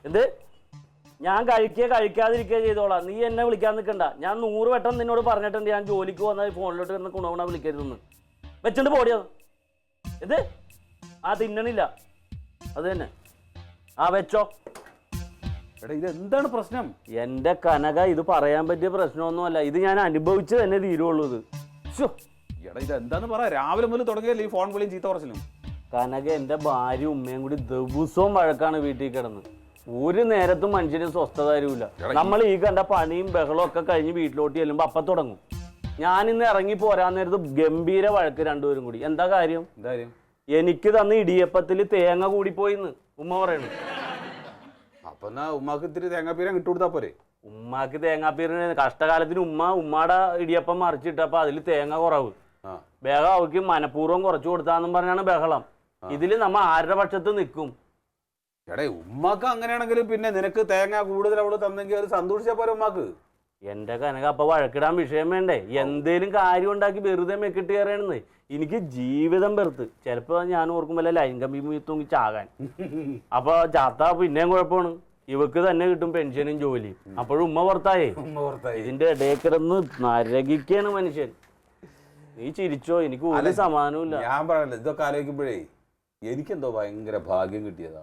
എന്ത്? ഞാൻ കഴിക്കാതിരിക്കുക ചെയ്തോളാം. നീ എന്നെ വിളിക്കാൻ നിൽക്കണ്ട. ഞാൻ 100 വട്ടം നിന്നോട് പറഞ്ഞിട്ടുണ്ട് ഞാൻ ജോലിക്ക് വന്നാൽ ഫോണിലോട്ട് വരുന്ന ഗുണഗുണ വിളിക്കരുതെന്ന്. വെച്ചിട്ട് പോടിയത്. എന്ത്? തിന്നണില്ല. അത് തന്നെ. വെച്ചോ. എടാ ഇത് എന്താണ് പ്രശ്നം? എന്റെ കനക, ഇത് പറയാൻ പറ്റിയ പ്രശ്നമൊന്നുമല്ല. ഇത് ഞാൻ അനുഭവിച്ച് തന്നെ തീരുള്ളൂ. ഇത് എടാ ഇത് എന്താന്ന് പറ. രാവിലെ മുതൽ തുടങ്ങിയല്ലേ ഈ ഫോൺ വിളിയും ചീത്ത പറച്ചിലും. കനക, എന്റെ ഭാര്യ ഉമ്മയും കൂടി ദിവസവും വഴക്കാണ് വീട്ടിൽ കിടന്ന്. ഒരു നേരത്തും മനുഷ്യന് സ്വസ്ഥത തരൂല. നമ്മൾ ഈ കണ്ട പണിയും ബഹളവും ഒക്കെ കഴിഞ്ഞ് വീട്ടിലോട്ട് ചെല്ലുമ്പോ അപ്പം തുടങ്ങും. ഞാനിന്ന് ഇറങ്ങി പോരാൻ നേരത്ത് ഗംഭീര വഴക്ക് രണ്ടുപേരും കൂടി. എന്താ കാര്യം? എനിക്ക് തന്ന ഇടിയപ്പത്തിൽ തേങ്ങ കൂടിപ്പോയിന്ന് ഉമ്മ പറയണു. അപ്പൊ ഉമ്മാക്ക് ഇത്തിരി തേങ്ങാപ്പീരം കിട്ടുകൊടുത്താ പോരെ? ഉമ്മാക്ക് തേങ്ങാപ്പീരിന് കഷ്ടകാലത്തിന് ഉമ്മയുടെ ഇടിയപ്പം മറിച്ചിട്ടപ്പോ അതിൽ തേങ്ങ കുറവ്. വേഗം അവർക്ക് മനഃപൂർവ്വം കുറച്ചു കൊടുത്താന്നും പറഞ്ഞാണ് ബഹളം. ഇതില് നമ്മ ആരുടെ പക്ഷത്ത് നിൽക്കും? എടേ ഉമ്മാക്ക് അങ്ങനെയാണെങ്കിലും പിന്നെ നിനക്ക് തേങ്ങ കൂടുതൽ അവള് തന്നെങ്കിൽ അത് സന്തോഷിച്ചാ പോലെ ഉമ്മാക്ക്. എന്റെ കനക, അപ്പൊ വഴക്കിടാൻ വിഷയം വേണ്ടേ? എന്തേലും കാര്യം ഉണ്ടാക്കി വെറുതെ മെക്കിട്ട് കയറണെന്ന്. എനിക്ക് ജീവിതം വെറുത്ത്. ചിലപ്പോ ഞാൻ ഓർക്കുമ്പോ ലൈൻ കമ്പി തൂങ്ങി ചാകാൻ. അപ്പൊ ചാത്ത പിന്നെയും കുഴപ്പമാണ്. ഇവക്ക് തന്നെ കിട്ടും പെൻഷനും ജോലിയും. അപ്പോഴും ഉമ്മ പുറത്തായേ. ഇതിന്റെ ഇടയിൽ കിടന്ന് നരകിക്കാണ് മനുഷ്യൻ. നീ ചിരിച്ചോ, എനിക്ക് ഒരു സമാനമില്ല. ഞാൻ പറയല്ല, ഇതൊക്കെ ആലോചിക്കുമ്പോഴേ എനിക്കെന്തോ ഭയങ്കര ഭാഗ്യം കിട്ടിയതാ.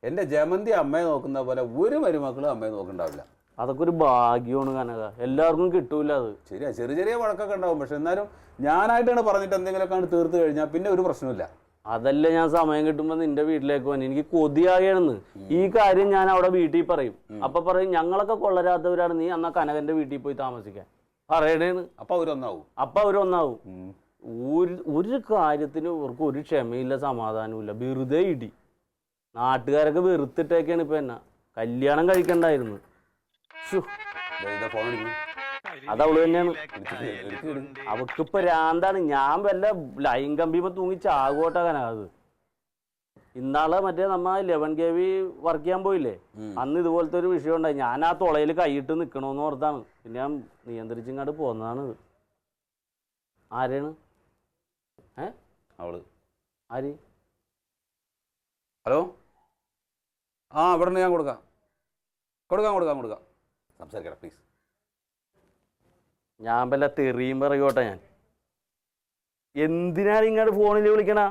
എന്റെ ജമന്തി അമ്മയെ നോക്കുന്ന പോലെ ഒരു മരുമക്കളും അമ്മയെ നോക്കണ്ടാവില്ല. അതൊക്കെ ഒരു ഭാഗ്യമാണ് കനക. എല്ലാവർക്കും കിട്ടൂല അത്. ശരിയാ, ചെറിയ ചെറിയ വഴക്കൊക്കെ ഉണ്ടാവും. പക്ഷെ എന്നാലും ഞാനായിട്ടാണ് പറഞ്ഞിട്ട് എന്തെങ്കിലുമൊക്കെ തീർത്ത് കഴിഞ്ഞാൽ പിന്നെ ഒരു പ്രശ്നമില്ല. അതല്ല, ഞാൻ സമയം കിട്ടുമ്പോ നിന്റെ വീട്ടിലേക്ക് പോകാൻ എനിക്ക് കൊതിയാകണെന്ന്. ഈ കാര്യം ഞാൻ അവിടെ വീട്ടിൽ പറയും. അപ്പൊ പറയും ഞങ്ങളൊക്കെ കൊള്ളരാത്തവരാണ്, നീ എന്നാ കനകന്റെ വീട്ടിൽ പോയി താമസിക്കാൻ പറയണേന്ന്. അപ്പൊ അവരൊന്നാവും. ഒരു കാര്യത്തിന് ഇവർക്ക് ഒരു ക്ഷമയില്ല, സമാധാനമില്ല. വെറുതെ ഇടി. നാട്ടുകാരൊക്കെ വെറുത്തിട്ടേക്കാണ് ഇപ്പൊ എന്നാ. കല്യാണം കഴിക്കണ്ടായിരുന്നു. അതവള് തന്നെയാണ്. അവക്കിപ്പൊ രാന്താണ്. ഞാൻ വല്ല ലൈൻ കമ്പിയുമ്പോ തൂങ്ങി ചാകോട്ടാ കനകത്. ഇന്നാളെ മറ്റേ നമ്മ 11 KV വർക്ക് ചെയ്യാൻ പോയില്ലേ, അന്ന് ഇതുപോലത്തെ ഒരു വിഷയം ഉണ്ടായി. ഞാൻ ആ തുളയിൽ കൈയിട്ട് നിക്കണോന്ന് ഓർത്താണ് പിന്നെ ഞാൻ നിയന്ത്രിച്ചിങ്ങാട്ട് പോന്നതാണ്. ആരാണ്? അവള് ആര്? ഹലോ, ഇവിടെ ഞാൻ കൊടുക്കാം സംസാരിക്കടാ പ്ലീസ്. ഞാൻ വല്ല തെറിയും പറയോട്ടെ. ഞാൻ എന്തിനാണ് ഇങ്ങോട്ട് ഫോണിൽ വിളിക്കണ?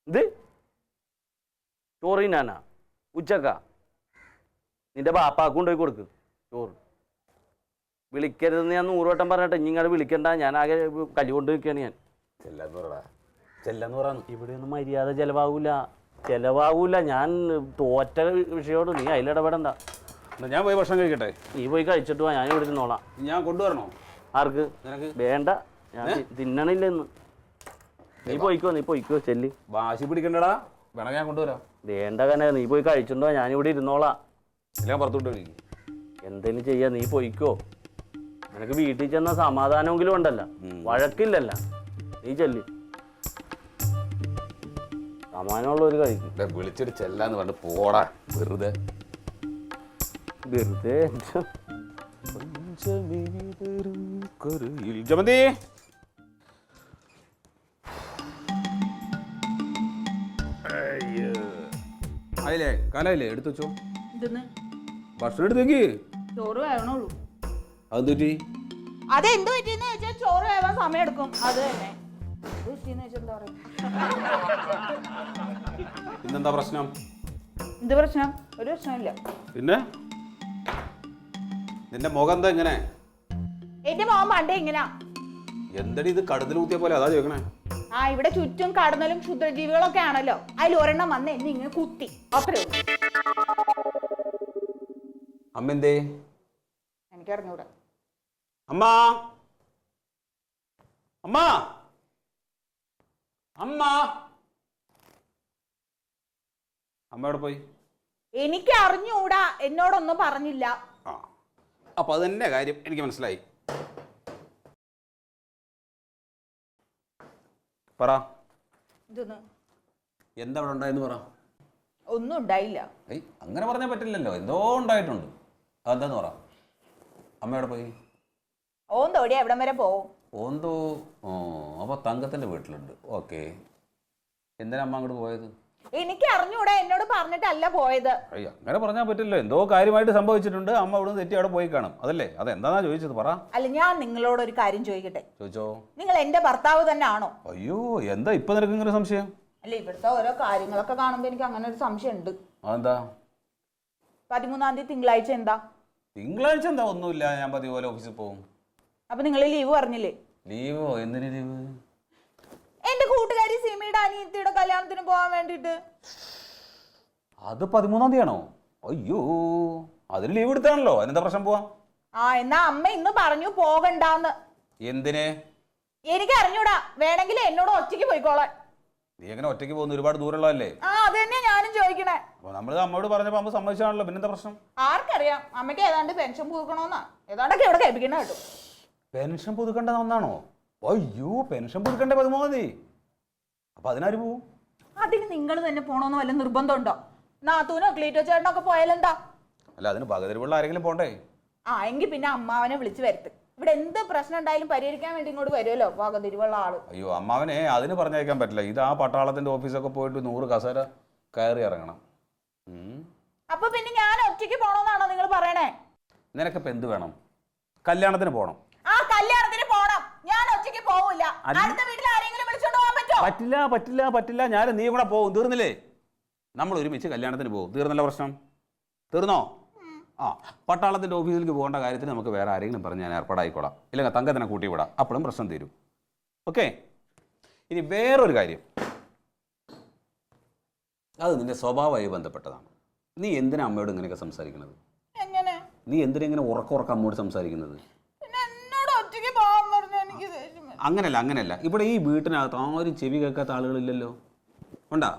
ഇത് ചോറ് തിന്നാനാ? ഉച്ചക്ക നിന്റെ ബാപ്പാക്ക് കൊണ്ടുപോയി കൊടുക്ക് ചോറ്. വിളിക്കരുതെന്ന് ഞാൻ 100 വട്ടം പറഞ്ഞിട്ട് ഇങ്ങോട്ട് വിളിക്കണ്ട. ഞാൻ ആകെ കലി കൊണ്ട് നിൽക്കുകയാണ് ഞാൻ. ഇവിടെയൊന്നും മര്യാദ ചെലവാകൂല. ഞാൻ തോറ്റ വിഷയോട് നീ അതിലിടപെടണ്ട. ഞാൻ പോയി ഭക്ഷണം കഴിക്കട്ടെ? നീ പോയി കഴിച്ചിട്ട് പോവാ, ഞാൻ ഇവിടെ ഇരുന്നോളാം. ഞാൻ കൊണ്ടുവരണോ? ആർക്ക്? വേണ്ട, ഞാൻ തിന്നണില്ലെന്ന്. നീ പോയിക്കോ ചെല്ലി. വാശി പിടിക്കണ്ടടാ, വേണമെങ്കിൽ ഞാൻ കൊണ്ടുവരാം. വേണ്ട കനക, നീ പോയി കഴിച്ചിട്ടുണ്ടോ, ഞാൻ ഇവിടെ ഇരുന്നോളാം. ഞാൻ പുറത്തോട്ട് വിളിക്കും. എന്തേലും ചെയ്യാ, നീ പോയിക്കോ. നിനക്ക് വീട്ടിൽ ചെന്ന സമാധാനമെങ്കിലും ഉണ്ടല്ല, വഴക്കില്ലല്ല. നീ ചെല്ലി, സമാനമുള്ളവര് കഴിക്കും. വിളിച്ചിട്ട് ചെല്ലാന്ന് പറഞ്ഞിട്ട് പോടാ. വെറുതെ ജമന്തി, ആയില്ലേ? കാലായില്ലേ? എടുത്തു വെച്ചോ. ഭക്ഷണം എടുത്ത് വെക്ക്. ചോറ് വേണോളൂ. അത് പറ്റി? അതെന്ത് പറ്റിയെന്ന് വെച്ചാൽ ചോറ് വേവാൻ സമയം എടുക്കും. അത് തന്നെ. പിന്നെന്താ പ്രശ്നം? എന്ത് പ്രശ്നം? ഒരു പ്രശ്നമില്ല. പിന്നെ നിന്റെ മുഖം എന്താ ഇങ്ങനെ? എന്റെ മോൻ പണ്ടേ ഇങ്ങനാ. എന്തടി ഇത് കടന്നിൽ ഊത്തിയ പോലെ? അതാ ചോദിക്കണേ. ഇവിടെ ചുറ്റും കടന്നലും ക്ഷുദ്രജീവികളൊക്കെ ആണല്ലോ. അതിൽ ഒരെണ്ണം വന്ന് എന്നെ ഇങ്ങനെ കുത്തി. അത്രേ ഉള്ളൂ. അമ്മ എന്തേ? എനിക്കറിഞ്ഞൂടാ. അമ്മ അമ്മ അമ്മ അമ്മ എവിടെ പോയി? എനിക്ക് അറിഞ്ഞൂടാ, എന്നോടൊന്നും പറഞ്ഞില്ല. അപ്പൊ അത് തന്നെ കാര്യം എനിക്ക് മനസ്സിലായി. പറ, എന്താ അവിടെ ഉണ്ടായെന്ന് പറ. ഒന്നും ഉണ്ടായില്ല. അങ്ങനെ പറഞ്ഞാൽ പറ്റില്ലല്ലോ, എന്തോ ഉണ്ടായിട്ടുണ്ട്. അതെന്താന്ന് പറ. അമ്മ എവിടെ പോയി? ഓന്തോടി എവിടം വരെ പോവും? ഓന്തോ. അപ്പൊ തങ്കത്തിന്റെ വീട്ടിലുണ്ട്. ഓക്കെ, എന്തിനാ അമ്മ അങ്ങോട്ട് പോയത്? എനിക്ക് അറിഞ്ഞൂടെ, എന്നോട് പറഞ്ഞിട്ടല്ല പോയത്. അയ്യോ അങ്ങനെ പറഞ്ഞാൽ പറ്റില്ല. എന്തോ കാര്യമായിട്ട് സംഭവിച്ചിട്ടുണ്ട്. അമ്മ അവിടെ തെറ്റി അവിടെ പോയി കാണും. അതല്ലേ? അതെന്താന്നാ ചോദിച്ചത്? പറ. അല്ല, ഞാൻ നിങ്ങളോട് ഒരു കാര്യം ചോദിക്കട്ടെ? ചോദിച്ചോ. നിങ്ങൾ എന്റെ ഭർത്താവ് തന്നെ ആണോ? അയ്യോ എന്താ ഇപ്പൊ നിനക്ക് ഇങ്ങനെ സംശയം? അല്ല, ഇവിടുത്തെ ഓരോ കാര്യങ്ങളൊക്കെ കാണുമ്പോ എനിക്ക് അങ്ങനെ ഒരു സംശയം ഉണ്ട്. അതെന്താ? 13-ാം തീയതി തിങ്കളാഴ്ച എന്താ? തിങ്കളാഴ്ച എന്താ? ഒന്നുമില്ല, ഞാൻ പതിവ് പോലെ ഓഫീസിൽ പോകും. അപ്പൊ നിങ്ങൾ ലീവ് പറഞ്ഞില്ലേ? ലീവോ? എന്തിനു ലീവ്? എന്റെ കൂട്ടുകാരി സിമിയുടെ അനിയത്തിയുടെ കല്യാണത്തിന് പോകാൻ വേണ്ടിട്ട്. അത് 13-ാം തീയതിയാണോ? അയ്യോ, അതിന് ലീവ് എടുത്താണല്ലോ. അതിനെന്താ പ്രശ്നം? പോവാം. എന്നാ അമ്മ ഇന്ന് പറഞ്ഞു പോകണ്ടാന്ന്. എന്തിനെ? എനിക്ക് അറിഞ്ഞൂടാ, വേണമെങ്കിൽ എന്നോട് ഒറ്റയ്ക്ക് പോയിക്കോളാൻ. നീ എങ്ങനെ ഒറ്റയ്ക്ക് പോകുന്നു? ഒരുപാട് ദൂരമുള്ളതല്ലേ? അത് തന്നെ ഞാനും ചോദിക്കണേ. അപ്പൊ നമ്മള് അമ്മയോട് പറഞ്ഞപ്പോ അമ്മ സമ്മതിച്ചാണല്ലോ. പിന്നെന്താ പ്രശ്നം? ആർക്കറിയാം, അമ്മയ്ക്ക് ഏതാണ്ട് പെൻഷൻ പുതുക്കണോന്നാ ഏതാണ്ടൊക്കെ ഇവിടെ കേൾപ്പിക്കണ കേട്ടു. പെൻഷൻ പുതുക്കേണ്ട ഒന്നാണോ? അയ്യോ, പെൻഷൻ പുതുക്കേണ്ട 13-ാം തീയതി. അപ്പൊ അതിനാര് പോവും? അതിന് നിങ്ങൾ തന്നെ പോണോന്ന് വല്ല നിർബന്ധമുണ്ടോ? നാത്തൂനോ ക്ലീറ്റോ ചേട്ടനൊക്കെ പോയാലെന്താ? അല്ല, അതിന് പകതിരിവുള്ള ആരെങ്കിലും പോണ്ടേ? എങ്കിൽ പിന്നെ അമ്മാവനെ വിളിച്ചു വരുത്ത്. ഇവിടെ എന്ത് പ്രശ്നം ഉണ്ടായാലും പരിഹരിക്കാൻ വേണ്ടി ഇങ്ങോട്ട് വരുമല്ലോ പകതിരിവുള്ള ആള്. അയ്യോ, അമ്മാവനെ അതിന് പറഞ്ഞയക്കാൻ പറ്റില്ല. ഇത് ആ പട്ടാളത്തിന്റെ ഓഫീസൊക്കെ പോയിട്ട് 100 കസേര കയറി ഇറങ്ങണം. അപ്പൊ പിന്നെ ഞാൻ ഒറ്റയ്ക്ക് പോണോന്നാണോ നിങ്ങൾ പറയണേ? നിനക്കിപ്പോ എന്ത് വേണം? കല്യാണത്തിന് പോണം. കല്യാണത്തിന് പോണം. ഞാൻ ഒറ്റയ്ക്ക് പോവില്ല. അടുത്ത വീട്ടിൽ ആരെങ്കിലും വിളിച്ചോണ്ട് പോകാൻ പറ്റോ? പറ്റില്ല പറ്റില്ല പറ്റില്ല. ഞാൻ നീ കൂടെ പോകും. തീർന്നില്ലേ? നമ്മൾ ഒരുമിച്ച് കല്യാണത്തിന് പോകും. തീർന്നല്ല പ്രശ്നം? തീർന്നോ? പട്ടാളത്തിന്റെ ഓഫീസിലേക്ക് പോകേണ്ട കാര്യത്തിന് നമുക്ക് വേറെ ആരെങ്കിലും പറഞ്ഞ് ഞാൻ ഏർപ്പാടായിക്കോളാം. ഇല്ലെങ്കിൽ തങ്കത്തിനെ കൂട്ടി വിടാം. അപ്പോഴും പ്രശ്നം തീരും. ഓക്കെ? ഇനി വേറൊരു കാര്യം, അത് നിന്റെ സ്വഭാവമായി ബന്ധപ്പെട്ടതാണ്. നീ എന്തിനാ അമ്മയോട് ഇങ്ങനെയൊക്കെ സംസാരിക്കുന്നത്? നീ എന്തിനാ ഇങ്ങനെ ഉറക്കം അമ്മയോട് സംസാരിക്കുന്നത്? അങ്ങനല്ല. ഇവിടെ ഈ വീട്ടിനകത്ത് ആരും ചെവി കേൾക്കാത്ത ആളുകളില്ലല്ലോ. ഉണ്ടാ?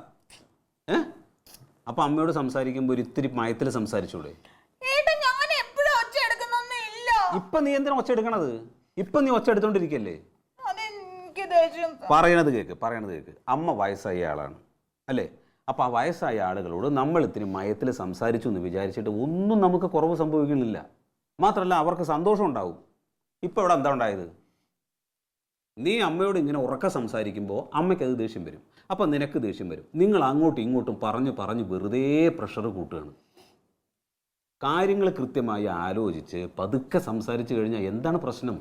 അപ്പൊ അമ്മയോട് സംസാരിക്കുമ്പോൾ ഒരു ഇത്തിരി മയത്തിൽ സംസാരിച്ചൂടെ? ഇപ്പൊ നീ എന്തിനാ ഒച്ച എടുക്കണത്? ഇപ്പൊ നീ ഒച്ച എടുത്തോണ്ടിരിക്കല്ലേ? പറയണത് കേക്ക്. അമ്മ വയസ്സായ ആളാണ് അല്ലേ? അപ്പൊ ആ വയസ്സായ ആളുകളോട് നമ്മൾ ഇത്തിരി മയത്തിൽ സംസാരിച്ചു എന്ന് വിചാരിച്ചിട്ട് ഒന്നും നമുക്ക് കുറവ് സംഭവിക്കുന്നില്ല. മാത്രമല്ല അവർക്ക് സന്തോഷം ഉണ്ടാവും. ഇപ്പൊ ഇവിടെ എന്താ ഉണ്ടായത്? നീ അമ്മയോട് ഇങ്ങനെ ഉറക്കം സംസാരിക്കുമ്പോൾ അമ്മയ്ക്ക് അത് ദേഷ്യം വരും. അപ്പം നിനക്ക് ദേഷ്യം വരും. നിങ്ങൾ അങ്ങോട്ടും ഇങ്ങോട്ടും പറഞ്ഞ് വെറുതെ പ്രഷർ കൂട്ടുകയാണ്. കാര്യങ്ങൾ കൃത്യമായി ആലോചിച്ച് പതുക്കെ സംസാരിച്ചു കഴിഞ്ഞാൽ എന്താണ് പ്രശ്നം?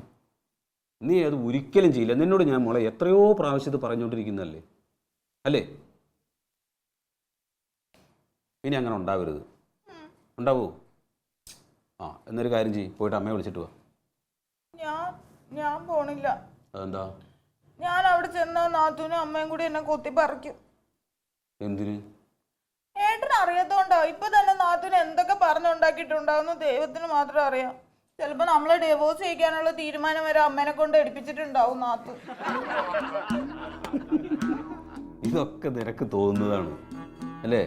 നീ അത് ഒരിക്കലും ചെയ്യില്ല. നിന്നോട് ഞാൻ മോളെ എത്രയോ പ്രാവശ്യത്ത് പറഞ്ഞുകൊണ്ടിരിക്കുന്നതല്ലേ അല്ലേ? ഇനി അങ്ങനെ ഉണ്ടാവരുത്. ഉണ്ടാവൂ? എന്നൊരു കാര്യം ചെയ്യ്, പോയിട്ട് അമ്മയെ വിളിച്ചിട്ട് വാ. ഞാൻ പോണില്ല. അതെന്താ? ഞാൻ അവിടെ ചെന്ന നാത്തൂനും അമ്മയും കൂടി എന്നെ കൊത്തി പറിക്കും. എന്തിന്? ഏട്ടന് അറിയാത്തോണ്ടോ? ഇപ്പൊ തന്നെ നാത്തൂന് എന്തൊക്കെ പറഞ്ഞുണ്ടാക്കിയിട്ടുണ്ടാവുന്ന ദൈവത്തിന് മാത്രം അറിയാം. ചിലപ്പോ നമ്മളെ ഡിവോഴ്സ് ചെയ്യിക്കാനുള്ള തീരുമാനം വരെ അമ്മേനെ കൊണ്ട് എടുപ്പിച്ചിട്ടുണ്ടാവും നാത്തു. ഇതൊക്കെ നിനക്ക് തോന്നുന്നതാണ് അല്ലേ?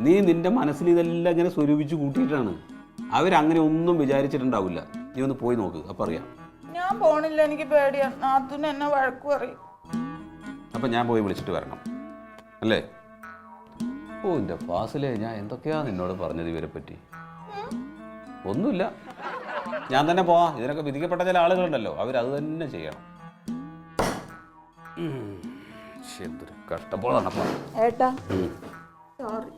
നീ നിന്റെ മനസ്സിൽ ഇതെല്ലാം ഇങ്ങനെ സ്വരൂപിച്ച് കൂട്ടിയിട്ടാണ്. അവരങ്ങനെ ഒന്നും വിചാരിച്ചിട്ടുണ്ടാവില്ല. നീ ഒന്ന് പോയി നോക്ക്, അപ്പൊ അറിയാം. ഞാൻ പോണില്ല, എനിക്ക് പേടിയാ. നാത്തൂന് എന്നെ വഴക്കു പറയും. അപ്പൊ ഞാൻ പോയി വിളിച്ചിട്ട് വരണം അല്ലേ? എന്റെ ഫാസിലെ, ഞാൻ എന്തൊക്കെയാ നിന്നോട് പറഞ്ഞത് ഇവരെ പറ്റി? ഒന്നുമില്ല, ഞാൻ തന്നെ പോവാ. ഇതിനൊക്കെ വിധിക്കപ്പെട്ട ചില ആളുകളുണ്ടല്ലോ, അവരത് തന്നെ ചെയ്യണം. എന്തൊരു കഷ്ടപ്പാടാണ്. സോറി.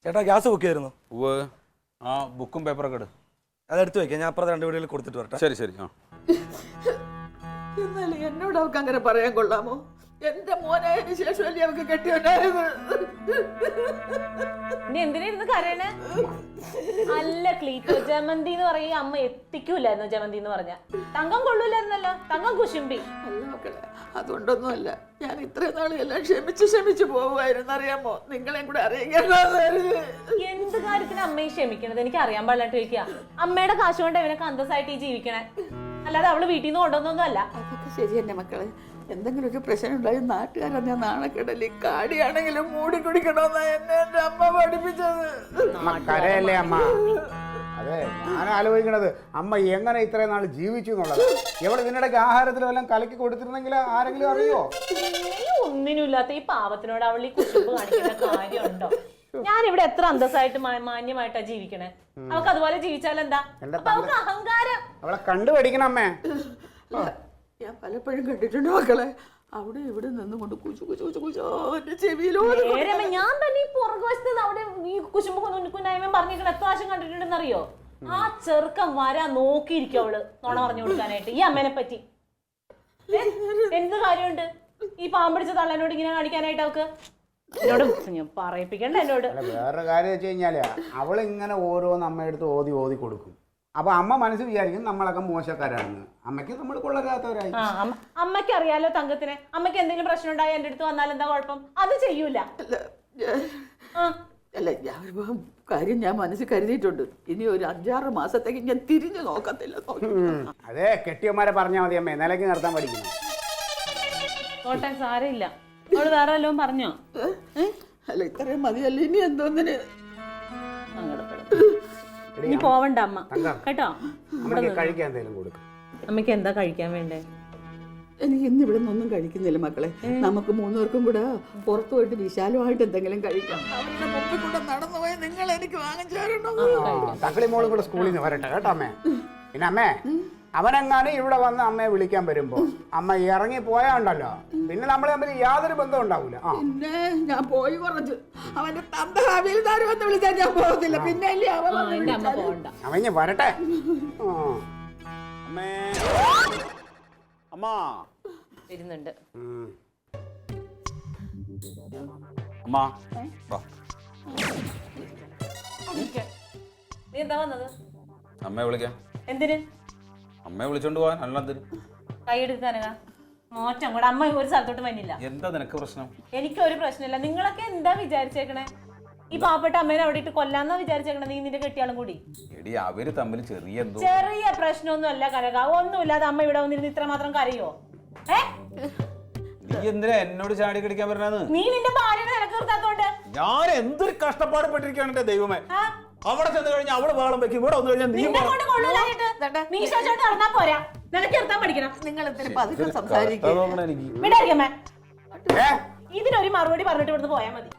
ചേട്ടാ, ഗ്യാസ് ബുക്ക് ചെയ്തിരുന്നു? ആ ബുക്കും പേപ്പറൊക്കെ എടു. അതെടുത്ത് വെക്കാം. ഞാൻ അപ്പുറത്തെ 2 വീടുകളിൽ കൊടുത്തിട്ട് വരട്ടെ. ശരി. എന്നാലും എന്നോട് അവർക്ക് അങ്ങനെ പറയാൻ കൊള്ളാമോ? എന്റെ മോനായതിനു ശേഷമല്ലേ അവർക്ക് കെട്ടിയോണ്ടായത്. എന്തിനായിരുന്നു കരയണേ? അല്ല ക്ലീറ്റോ, ജമന്തി എന്ന് പറയും അമ്മ എത്തിക്കൂലായിരുന്നു. ജമന്തി എന്ന് പറഞ്ഞ തങ്കം കൊള്ളൂലായിരുന്നല്ലോ. തങ്കം കുശുമ്പി. അല്ല മക്കളെ, അതുകൊണ്ടൊന്നുമല്ല. ഞാൻ ഇത്രയും നാളും എല്ലാം ക്ഷമിച്ചു പോവുമായിരുന്നു. അറിയാമോ? നിങ്ങളെയും കൂടെ അറിയിക്കാൻ. എന്ത് കാര്യത്തിന് അമ്മയെ ക്ഷമിക്കണത് എനിക്ക് അറിയാൻ പാടില്ലാട്ട് ചോദിക്കുക. അമ്മയുടെ കാശ് കൊണ്ട് ഇവനൊക്കെ അന്തസ്സായിട്ട് ജീവിക്കണേ, അല്ലാതെ അവള് വീട്ടിൽ നിന്ന് കൊണ്ടുവന്നൊന്നും അല്ല. അതൊക്കെ ശരി തന്നെ മക്കളെ. എന്തെങ്കിലും ഒരു പ്രശ്നം ഉണ്ടായി നാട്ടുകാരെന്നെ നാണക്കെടലി കാടിയാണെങ്കിലും മൂടി കുടിക്കണമെന്നാ എന്നെ എന്റെ അമ്മ പഠിപ്പിച്ചത്. കരയല്ലേ അമ്മ? അതെ, ഞാൻ ആലോചിക്കണത് അമ്മ എങ്ങനെ ഇത്രയും നാൾ ജീവിച്ചു എന്നുള്ളത്. എവിടെ ഇതിനിടയ്ക്ക് ആഹാരത്തിൽ വല്ലതും കലക്കി കൊടുത്തിരുന്നെങ്കിൽ ആരെങ്കിലും അറിയോ? ഒന്നിനുമില്ലാത്ത ഈ പാവത്തിനോട് അവൾ ഈ കുശുമ്പ് കാണിക്കുന്ന കാര്യമുണ്ടോ? ഞാനിവിടെ എത്ര അന്തസ്സായിട്ട് മാന്യമായിട്ടാ ജീവിക്കണേ. അവൾക്ക് അതുപോലെ ജീവിച്ചാലെന്താ? അവൾക്ക് അഹങ്കാരം. അവളെ കണ്ടുപഠിക്കണം അമ്മേ. ഞാൻ പലപ്പോഴും കണ്ടിട്ടുണ്ട് മക്കളെ, അവിടെ ഇവിടെ നിന്നുകൊണ്ട് കുച്ചു കുച്ചു കുച്ചു കുച്ചോ എന്റെ ചെവിയിലോ. നേരമ്മ ഞാൻ തന്നെ ഈ പുറകുവശത്ത് നിന്ന് അവിടെ ഈ കുശുമ്പ് കുഞ്ഞായ്മ പറഞ്ഞിരിക്കണം എത്ര പ്രാവശ്യം കണ്ടിട്ടുണ്ടെന്ന് അറിയോ? ആ ചെറുക്കം വരാൻ നോക്കിയിരിക്കും അവള് നുണ പറഞ്ഞു കൊടുക്കാനായിട്ട് ഈ അമ്മേനെ പറ്റി. എന്ത് കാര്യമുണ്ട് ഈ പാമ്പിടിച്ച തള്ളനോട് ഇങ്ങനെ കാണിക്കാനായിട്ട് അവക്ക്? എന്നോട് ഞാൻ പറയിപ്പിക്കണ്ട എന്നോട്. വേറെ കാര്യം വെച്ച് കഴിഞ്ഞാല് അവളിങ്ങനെ ഓരോന്ന് അമ്മയെടുത്ത് ഓതി ഓതി കൊടുക്കും. അപ്പൊ അമ്മ മനസ്സ് വിചാരിക്കും നമ്മളൊക്കെ മോശക്കാരാണെന്ന്. അമ്മയ്ക്ക് നമ്മൾ കൊള്ളരാത്തവരായി. അമ്മയ്ക്ക് അറിയാലോ തങ്കത്തിനെ. അമ്മയ്ക്ക് എന്തെങ്കിലും പ്രശ്നം ഉണ്ടായി എന്റെ അടുത്ത് വന്നാൽ എന്താ കുഴപ്പം? അത് ചെയ്യൂല. അല്ല ഞാൻ കാര്യം ഞാൻ മനസ്സിൽ കരുതിയിട്ടുണ്ട്. ഇനി ഒരു 5-6 മാസത്തേക്ക് ഞാൻ തിരിഞ്ഞു നോക്കത്തില്ല. അതെ, കെട്ടിയന്മാരെ പറഞ്ഞാൽ മതി അമ്മേ, നിലയ്ക്ക് നിർത്താൻ പഠിക്കണം. കോട്ടെ സാരമില്ല. അവള് വേറെ വല്ലതും പറഞ്ഞോ? അല്ല ഇത്രയും മതിയല്ല, ഇനി എന്തോന്നിന് ഇനി പോവണ്ട അമ്മ കേട്ടോ. അമ്മയ്ക്ക് കഴിക്കാൻ എന്തെങ്കിലും കൊടുക്കും. അമ്മയ്ക്ക് എന്താ കഴിക്കാൻ വേണ്ടേ? എനിക്ക് ഇന്ന് ഇവിടെ നിന്നൊന്നും കഴിക്കുന്നില്ല മക്കളെ. നമുക്ക് 3 പേർക്കും കൂടെ പുറത്തു പോയിട്ട് വിശാലമായിട്ട് എന്തെങ്കിലും കഴിക്കാം. അവരുടെ മുമ്പിൽ കൂടെ നടന്നു പോയി നിങ്ങൾ എനിക്ക് വാങ്ങിച്ചു തരണം. തക്കളി മോളും കൂടെ സ്കൂളിൽ നിന്ന് വരട്ടെ കേട്ടോ അമ്മേ. പിന്നെ അമ്മേ, അവനെങ്ങാനും ഇവിടെ വന്ന് അമ്മയെ വിളിക്കാൻ വരുമ്പോ അമ്മ ഇറങ്ങി പോയാണ്ടല്ലോ, പിന്നെ നമ്മൾ തമ്മിൽ യാതൊരു ബന്ധവും ഉണ്ടാവൂല. പിന്നെ ഞാൻ പോയി കുറച്ച് അവന്റെ തന്ത ഹവീൽദാര് വന്ന് വിളിച്ചാൽ ഞാൻ പോകത്തില്ല. പിന്നെ അല്ലേ അവൻ ഇനി വരട്ടെ. അമ്മേ, അമ്മ വരുന്നുണ്ട്. അമ്മ വാ. നീ എന്താ വന്നത്? അമ്മയെ വിളിക്കാം. എന്തിന്? അമ്മയെ വിളിച്ചോണ്ട് പോവാൻ. അല്ലാതെ കൈ എടുക്കാനക മോറ്റം കൂടെ. അമ്മ ഒരു സ്ഥലത്തോട്ട് വന്നില്ല. എന്താ നിനക്ക് പ്രശ്നം? എനിക്കൊരു പ്രശ്നമില്ല. നിങ്ങളൊക്കെ എന്താ വിചാരിച്ചേക്കണേ? ഈ പാവപ്പെട്ട അമ്മേനെ അവിടെ ഇട്ട് കൊല്ലാന്നാ വിചാരിച്ചേക്കണേ? നീ നിന്റെ കെട്ടിയാളും കൂടി. എടി അവര് തമ്മിൽ ചെറിയ പ്രശ്നമൊന്നും അല്ല കനക. ഒന്നുമില്ലാതെ അമ്മ ഇവിടെ വന്നിരുന്ന് ഇത്ര മാത്രം കരയോ? നീ എന്തിനാ എന്നോട് ചാടി കടിക്കാൻ പറഞ്ഞത്? നീ നിന്റെ ഭാര്യനെ നിനക്ക് നിർത്താത്തോണ്ട്. ഞാൻ എന്തൊരു കഷ്ടപ്പാട് പെട്ടിരിക്കുകയാണ് എന്റെ ദൈവമേ. അവിടെ ചെന്ന് കഴിഞ്ഞാൽ അവള് വേളം വെക്കും, ഇവിടെ വന്നു കഴിഞ്ഞാൽ നീ നടന്നാ പോരാ. നിനക്ക് നിർത്താൻ പഠിക്കണം. നിങ്ങൾ ഇത്തിരി പതുക്കെ സംസാരിക്കും. ഇതിനൊരു മറുപടി പറഞ്ഞിട്ട് ഇവിടുന്ന് പോയാൽ മതി.